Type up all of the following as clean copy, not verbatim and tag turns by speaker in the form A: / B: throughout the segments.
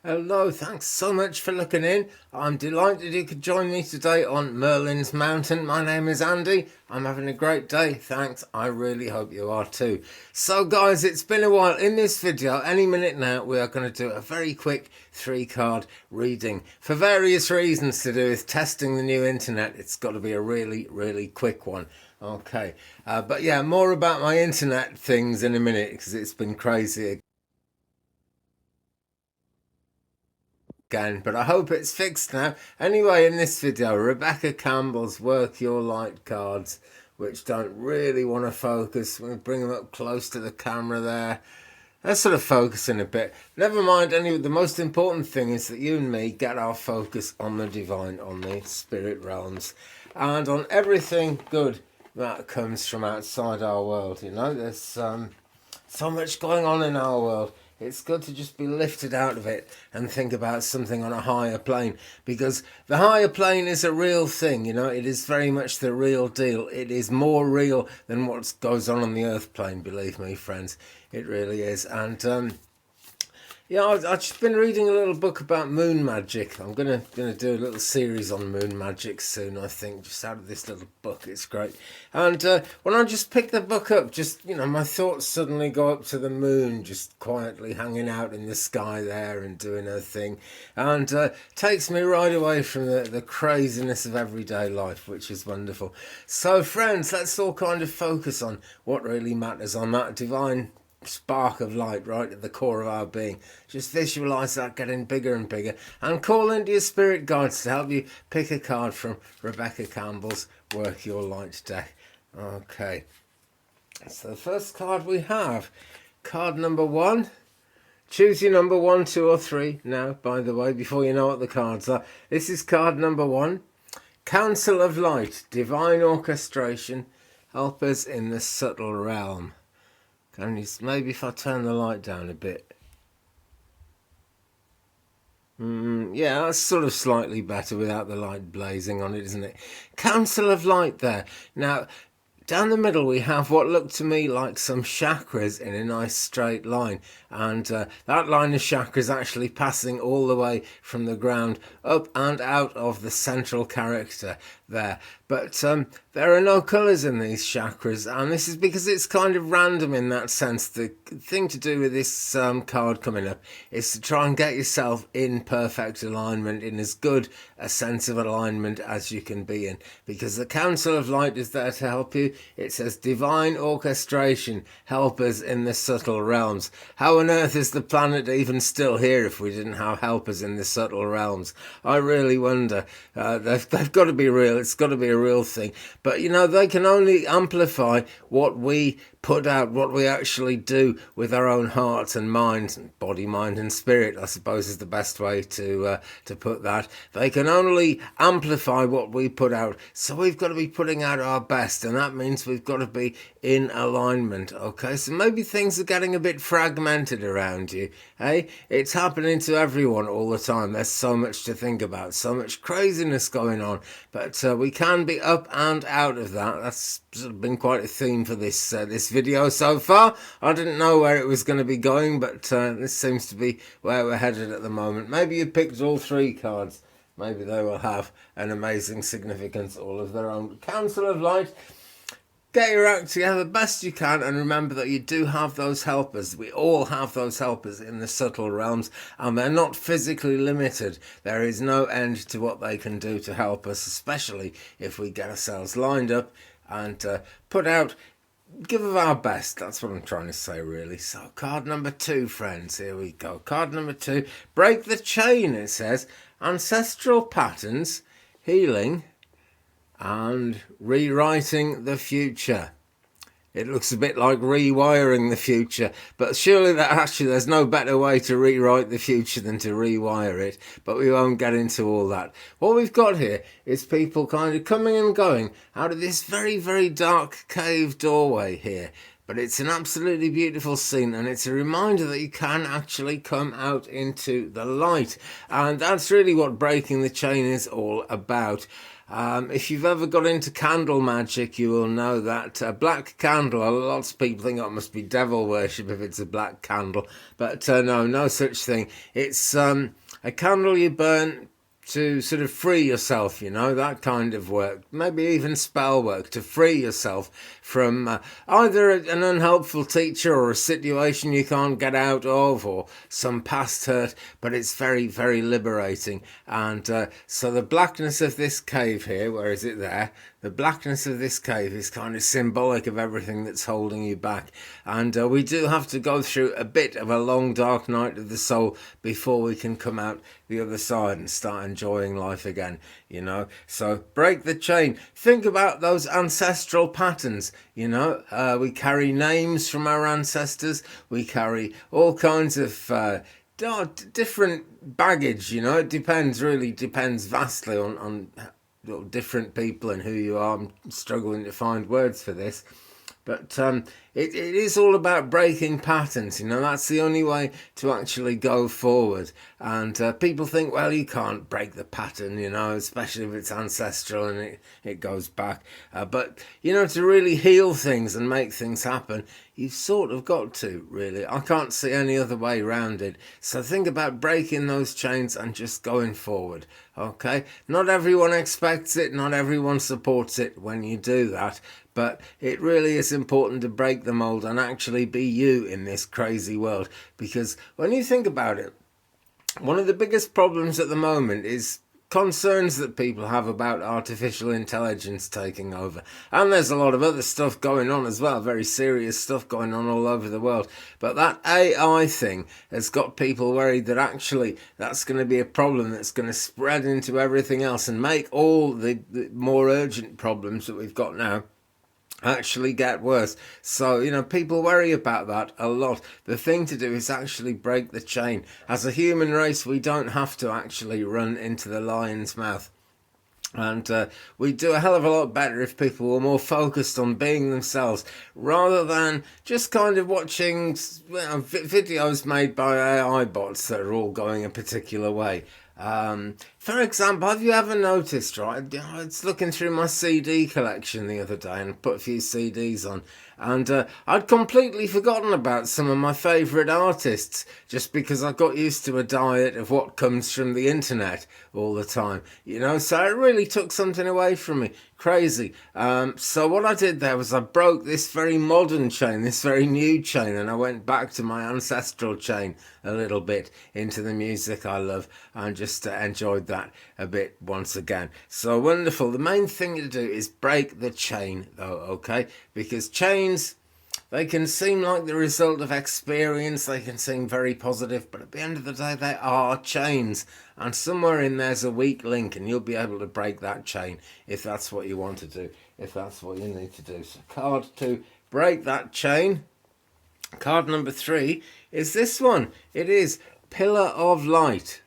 A: Hello, thanks so much for looking in. I'm delighted you could join me today on Merlin's Mountain. My name is Andy. I'm having a great day, thanks. I really hope you are too. So guys, it's been a while. In this video, any minute now, we are going to do a very quick 3-card reading. For various reasons to do with testing the new internet, it's got to be a really quick one. Okay, but yeah, more about my internet things in a minute because it's been crazy again, but I hope it's fixed now. Anyway, in this video, Rebecca Campbell's Work Your Light cards, which don't really want to focus. We'll bring them up close to the camera there. Let's sort of focus in a bit. Never mind, anyway, the most important thing is that you and me get our focus on the divine, on the spirit realms, and on everything good that comes from outside our world. You know, there's so much going on in our world. It's good to just be lifted out of it and think about something on a higher plane, because the higher plane is a real thing, you know. It is very much the real deal. It is more real than what goes on the earth plane, believe me, friends. It really is. And yeah, I've just been reading a little book about moon magic. I'm gonna do a little series on moon magic soon, I think, just out of this little book. It's great. And when I just pick the book up, just, you know, my thoughts suddenly go up to the moon, just quietly hanging out in the sky there and doing her thing. And takes me right away from the craziness of everyday life, which is wonderful. So, friends, let's all kind of focus on what really matters, on that divine spark of light right at the core of our being. Just visualize that getting bigger and bigger, and call into your spirit guides to help you pick a card from Rebecca Campbell's Work Your Light deck. Okay, so the first card we have, card number 1. Choose your number 1, 2 or 3 now, by the way, before you know what the cards are. This is card number 1. Council of Light, Divine Orchestration, help us in the subtle realm. Maybe if I turn the light down a bit. Yeah, that's sort of slightly better without the light blazing on it, isn't it? Council of Light there. Now, down the middle we have what looked to me like some chakras in a nice straight line, and that line of chakras actually passing all the way from the ground up and out of the central character there. But there are no colours in these chakras, and this is because it's kind of random in that sense. The thing to do with this card coming up is to try and get yourself in perfect alignment, in as good a sense of alignment as you can be in, because the Council of Light is there to help you. It says divine orchestration, help us in the subtle realms. How on earth is the planet even still here if we didn't have helpers in the subtle realms? I really wonder. They've got to be real. It's got to be a real thing. But, you know, they can only amplify what we put out, what we actually do with our own hearts and minds, body, mind and spirit, I suppose is the best way to put that. They can only amplify what we put out. So we've got to be putting out our best, and that means we've got to be in alignment. Okay, so maybe things are getting a bit fragmented around you. Hey, it's happening to everyone all the time. There's so much to think about, so much craziness going on, but we can be up and out of that. That's sort of been quite a theme for this video so far. I didn't know where it was going to be going, but this seems to be where we're headed at the moment. Maybe you picked all 3 cards. Maybe they will have an amazing significance all of their own. Council of Light. Get your act together best you can, and remember that you do have those helpers. We all have those helpers in the subtle realms, and they're not physically limited. There is no end to what they can do to help us, especially if we get ourselves lined up and give of our best. That's what I'm trying to say, really. So card number 2, friends, here we go. Card number 2, break the chain, it says. Ancestral patterns, healing and rewriting the future. It looks a bit like rewiring the future, but surely there's no better way to rewrite the future than to rewire it, but we won't get into all that. What we've got here is people kind of coming and going out of this very, very dark cave doorway here, but it's an absolutely beautiful scene, and it's a reminder that you can actually come out into the light. And that's really what breaking the chain is all about. If you've ever got into candle magic, you will know that a black candle, lots of people think, oh, it must be devil worship if it's a black candle, but no such thing. It's a candle you burn to sort of free yourself, that kind of work. Maybe even spell work to free yourself from either an unhelpful teacher or a situation you can't get out of, or some past hurt, but it's very, very liberating. And so the blackness of this cave here, where is it there? The blackness of this cave is kind of symbolic of everything that's holding you back. And we do have to go through a bit of a long, dark night of the soul before we can come out the other side and start enjoying life again, So break the chain. Think about those ancestral patterns, We carry names from our ancestors. We carry all kinds of different baggage, It depends vastly on different people and who you are. I'm struggling to find words for this, but it is all about breaking patterns. That's the only way to actually go forward. And people think, well, you can't break the pattern, especially if it's ancestral and it goes back. But to really heal things and make things happen, you've sort of got to, really. I can't see any other way around it. So think about breaking those chains and just going forward, okay? Not everyone expects it, not everyone supports it when you do that, but it really is important to break the mold and actually be you in this crazy world. Because when you think about it, one of the biggest problems at the moment is concerns that people have about artificial intelligence taking over. And there's a lot of other stuff going on as well, very serious stuff going on all over the world. But that AI thing has got people worried that actually that's going to be a problem that's going to spread into everything else and make all the more urgent problems that we've got now actually get worse. So, people worry about that a lot. The thing to do is actually break the chain. As a human race, we don't have to actually run into the lion's mouth. And we'd do a hell of a lot better if people were more focused on being themselves, rather than just kind of watching videos made by AI bots that are all going a particular way. For example, have you ever noticed, right? I was looking through my CD collection the other day and put a few CDs on, and I'd completely forgotten about some of my favourite artists just because I got used to a diet of what comes from the internet all the time, so it really took something away from me. Crazy. So what I did there was I broke this very modern chain, this very new chain, and I went back to my ancestral chain a little bit into the music I love, and just enjoyed that a bit once again. So wonderful. The main thing to do is break the chain though, okay? Because chains, they can seem like the result of experience, they can seem very positive, but at the end of the day, they are chains. And somewhere in there's a weak link, and you'll be able to break that chain if that's what you want to do, if that's what you need to do. So card 2, break that chain. Card number 3 is this one. It is Pillar of Light.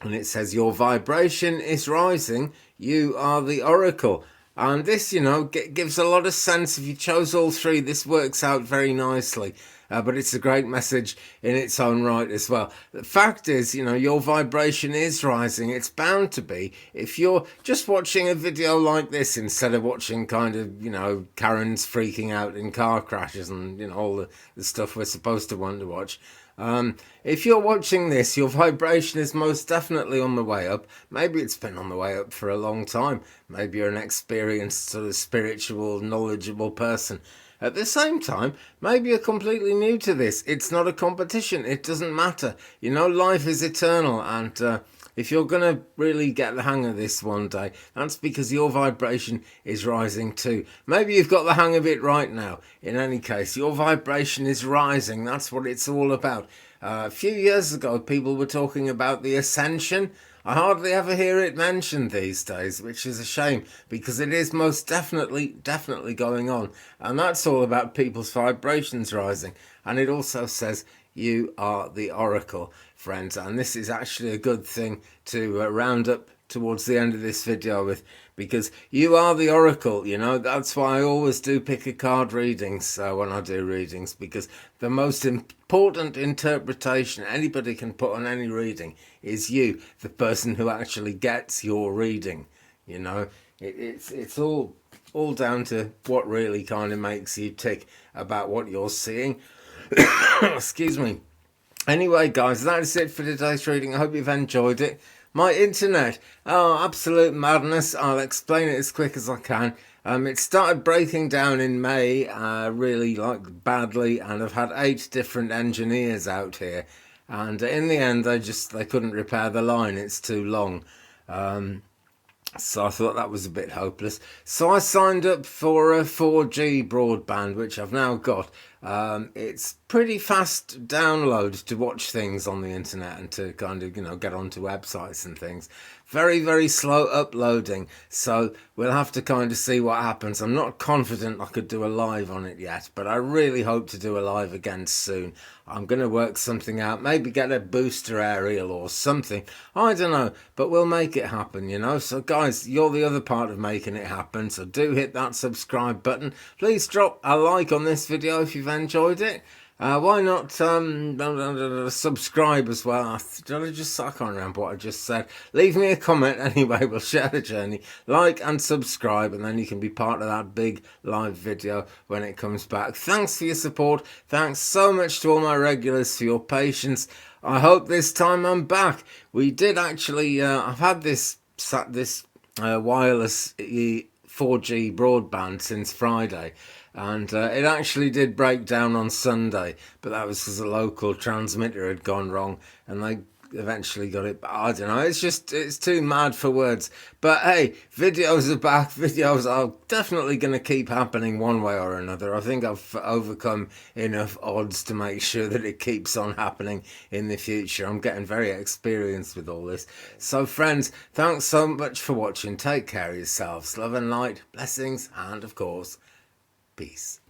A: And it says, your vibration is rising, you are the oracle. And this, gives a lot of sense. If you chose all 3, this works out very nicely. But it's a great message in its own right as well. The fact is, your vibration is rising. It's bound to be. If you're just watching a video like this instead of watching kind of, Karens freaking out in car crashes and, all the stuff we're supposed to want to watch. If you're watching this, your vibration is most definitely on the way up. Maybe it's been on the way up for a long time. Maybe you're an experienced, sort of spiritual, knowledgeable person. At the same time, maybe you're completely new to this. It's not a competition. It doesn't matter. Life is eternal. And if you're going to really get the hang of this one day, that's because your vibration is rising too. Maybe you've got the hang of it right now. In any case, your vibration is rising. That's what it's all about. A few years ago, people were talking about the Ascension. I hardly ever hear it mentioned these days, which is a shame, because it is most definitely going on. And that's all about people's vibrations rising. And it also says, you are the oracle, friends. And this is actually a good thing to round up towards the end of this video with, because you are the oracle, you know. That's why I always do pick a card readings when I do readings, because the most important interpretation anybody can put on any reading is you, the person who actually gets your reading. You know, it's all down to what really kind of makes you tick about what you're seeing. Excuse me. Anyway, guys, that's it for today's reading. I hope you've enjoyed it. My internet, oh, absolute madness. I'll explain it as quick as I can. It started breaking down in May, really like badly, and I've had 8 different engineers out here, and in the end they couldn't repair the line. It's too long. So I thought that was a bit hopeless. So I signed up for a 4G broadband, which I've now got. It's pretty fast download to watch things on the internet and to kind of, you know, get onto websites and things. Very, very slow uploading. So we'll have to kind of see what happens. I'm not confident I could do a live on it yet, but I really hope to do a live again soon. I'm going to work something out, maybe get a booster aerial or something. I don't know, but we'll make it happen, you know. So guys, you're the other part of making it happen. So do hit that subscribe button. Please drop a like on this video if you've enjoyed it. Why not subscribe as well? I can't remember what I just said. Leave me a comment anyway, we'll share the journey. Like and subscribe, and then you can be part of that big live video when it comes back. Thanks for your support. Thanks so much to all my regulars for your patience. I hope this time I'm back. We did actually, I've had this wireless 4G broadband since Friday. And it actually did break down on Sunday, but that was because the local transmitter had gone wrong, and they eventually got it. But I don't know, it's too mad for words. But hey, videos are back. Videos are definitely going to keep happening one way or another. I think I've overcome enough odds to make sure that it keeps on happening in the future. I'm getting very experienced with all this. So friends, thanks so much for watching. Take care of yourselves. Love and light, blessings, and of course, peace.